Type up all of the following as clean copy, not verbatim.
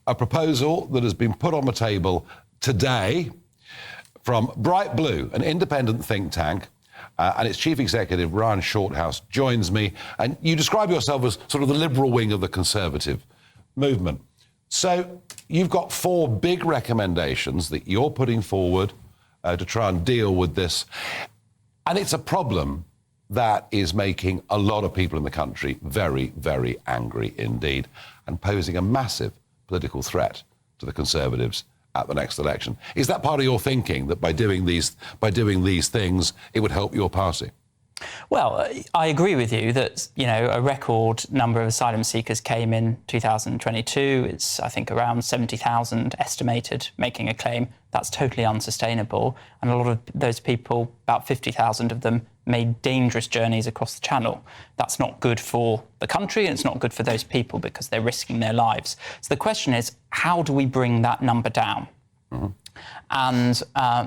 a proposal that has been put on the table today from Bright Blue, an independent think tank, and its chief executive, Ryan Shorthouse, joins me. And you describe yourself as sort of the liberal wing of the Conservative movement. So you've got 4 big recommendations that you're putting forward to try and deal with this. And it's a problem that is making a lot of people in the country very, very angry indeed, and posing a massive political threat to the Conservatives at the next election. Is that part of your thinking, that by doing these things, it would help your party? Well, I agree with you that, a record number of asylum seekers came in 2022. It's, I think, around 70,000 estimated making a claim. That's totally unsustainable. And a lot of those people, about 50,000 of them, made dangerous journeys across the Channel. That's not good for the country, and it's not good for those people because they're risking their lives. So the question is, how do we bring that number down? Mm-hmm. And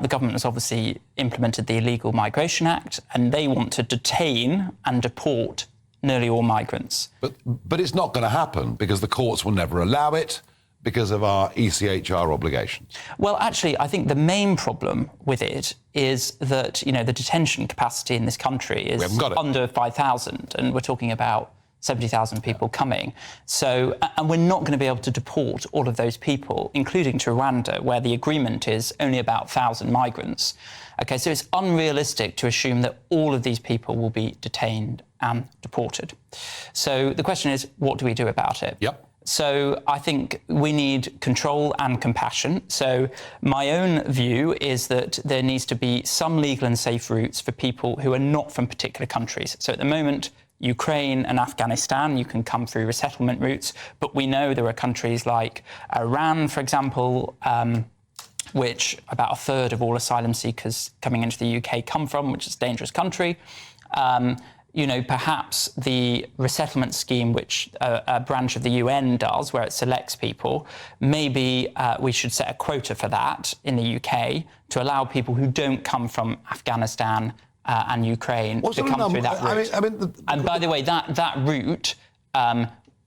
the government has obviously implemented the Illegal Migration Act, and they want to detain and deport nearly all migrants. But it's not going to happen because the courts will never allow it because of our ECHR obligations. Well, actually, I think the main problem with it is that, the detention capacity in this country is under 5,000, and we're talking about 70,000 people coming. So, and we're not going to be able to deport all of those people, including to Rwanda, where the agreement is only about 1,000 migrants. OK, so it's unrealistic to assume that all of these people will be detained and deported. So the question is, what do we do about it? Yep. So I think we need control and compassion. So my own view is that there needs to be some legal and safe routes for people who are not from particular countries. So at the moment, Ukraine and Afghanistan, you can come through resettlement routes, but we know there are countries like Iran, for example, which about a third of all asylum seekers coming into the UK come from, which is a dangerous country. Perhaps the resettlement scheme, which a branch of the UN does, where it selects people, maybe we should set a quota for that in the UK to allow people who don't come from Afghanistan and Ukraine to come through that route. And by the way, that route,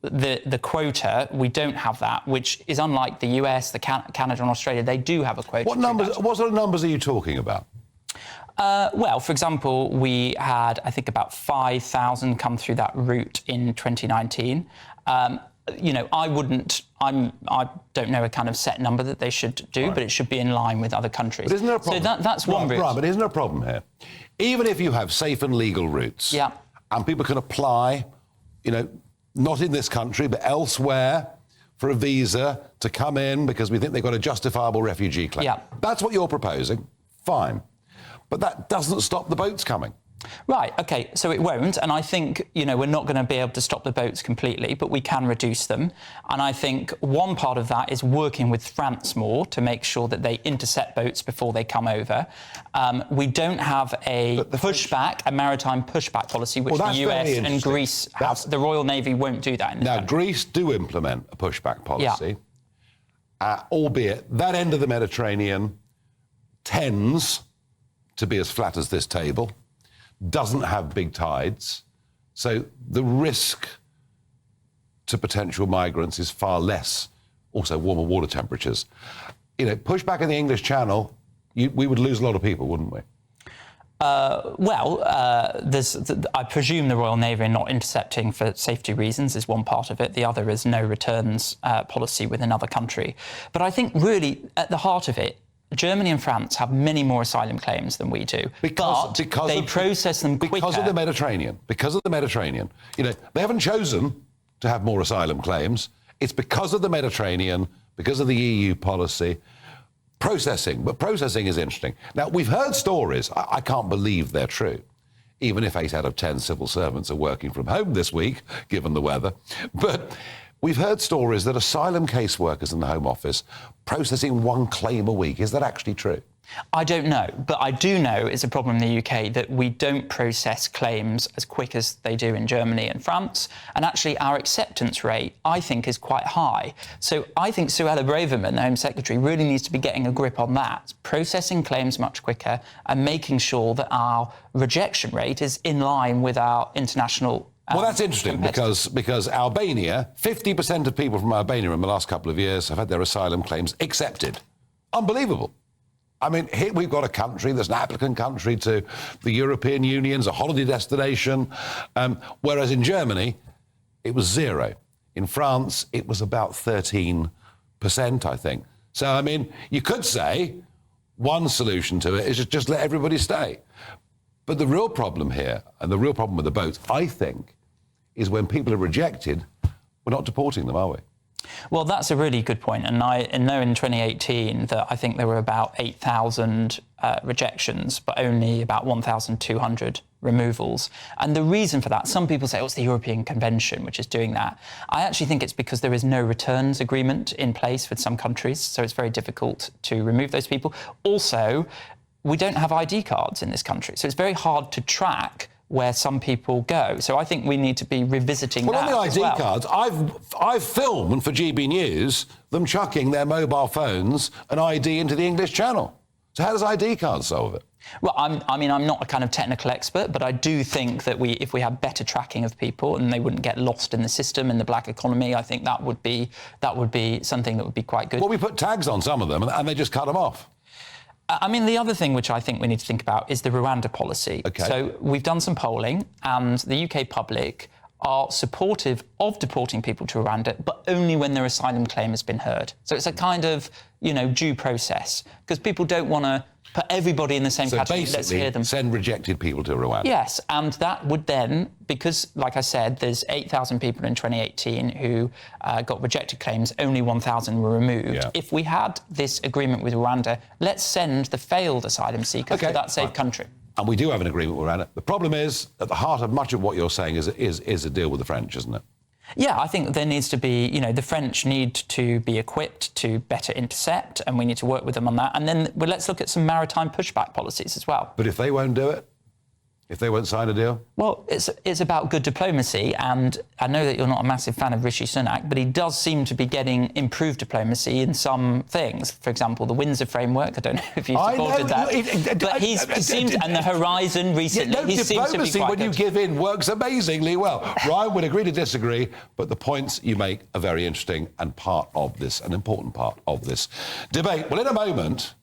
the quota, we don't have that, which is unlike the US, Canada and Australia. They do have a quota. What sort of numbers are you talking about? Well, for example, we had, I think, about 5,000 come through that route in 2019. I don't know a kind of set number that they should do, but it should be in line with other countries. But isn't there a problem? So that's one route. Right, but isn't there a problem here? Even if you have safe and legal routes, and people can apply, not in this country, but elsewhere, for a visa to come in because we think they've got a justifiable refugee claim. Yeah. That's what you're proposing. Fine. But that doesn't stop the boats coming. Right, OK, so it won't. And I think, we're not going to be able to stop the boats completely, but we can reduce them. And I think one part of that is working with France more to make sure that they intercept boats before they come over. We don't have a maritime pushback policy, which the US and Greece have. The Royal Navy won't do that in this country. Greece do implement a pushback policy, albeit that end of the Mediterranean tends to be as flat as this table, doesn't have big tides, so the risk to potential migrants is far less, also warmer water temperatures. Pushback in the English Channel, we would lose a lot of people, wouldn't we? I presume the Royal Navy are not intercepting for safety reasons is one part of it. The other is no returns policy with another country. But I think really at the heart of it, Germany and France have many more asylum claims than we do, but they process them quicker. Because of the Mediterranean. They haven't chosen to have more asylum claims. It's because of the Mediterranean, because of the EU policy. But processing is interesting. Now, we've heard stories, I can't believe they're true, even if 8 out of 10 civil servants are working from home this week, given the weather. But we've heard stories that asylum caseworkers in the Home Office processing 1 claim a week. Is that actually true? I don't know, but I do know it's a problem in the UK that we don't process claims as quick as they do in Germany and France. And actually, our acceptance rate, I think, is quite high. So I think Suella Braverman, the Home Secretary, really needs to be getting a grip on that, processing claims much quicker and making sure that our rejection rate is in line with our international Well, that's interesting because Albania, 50% of people from Albania in the last couple of years have had their asylum claims accepted. Unbelievable. I mean, here we've got a country that's an applicant country to the European Union's a holiday destination, whereas in Germany, it was 0. In France, it was about 13%, I think. So, I mean, you could say one solution to it is just let everybody stay. But the real problem here, and the real problem with the boats, I think, is when people are rejected, we're not deporting them, are we? Well, that's a really good point. And I know in 2018 that I think there were about 8,000 rejections, but only about 1,200 removals. And the reason for that, some people say, oh, it's the European Convention which is doing that. I actually think it's because there is no returns agreement in place with some countries, so it's very difficult to remove those people. Also, we don't have ID cards in this country, so it's very hard to track where some people go. So I think we need to be revisiting that. Well, on the ID cards, I've filmed for GB News them chucking their mobile phones and ID into the English Channel. So how does ID cards solve it? Well, I mean, I'm not a kind of technical expert, but I do think that if we had better tracking of people and they wouldn't get lost in the system, in the black economy, I think that would be something that would be quite good. Well, we put tags on some of them and they just cut them off. I mean, the other thing which I think we need to think about is the Rwanda policy. Okay. So we've done some polling and the UK public are supportive of deporting people to Rwanda, but only when their asylum claim has been heard. So it's a kind of, due process, because people don't want to put everybody in the same category. Let's hear them. Send rejected people to Rwanda. Yes, and that would then, because, like I said, there's 8,000 people in 2018 who got rejected claims, only 1,000 were removed. Yeah. If we had this agreement with Rwanda, let's send the failed asylum seekers to that safe country. And we do have an agreement with Rwanda. The problem is, at the heart of much of what you're saying is a deal with the French, isn't it? Yeah, I think there needs to be, the French need to be equipped to better intercept, and we need to work with them on that. And then let's look at some maritime pushback policies as well. But if they won't do it? If they won't sign a deal? Well, it's about good diplomacy, and I know that you're not a massive fan of Rishi Sunak, but he does seem to be getting improved diplomacy in some things. For example, the Windsor framework, I don't know if you supported that, but he seems, and the Horizon recently, he seems to be quite when good. you give in works amazingly well. Ryan would agree to disagree, but the points you make are very interesting and part of this, an important part of this debate. Well, in a moment,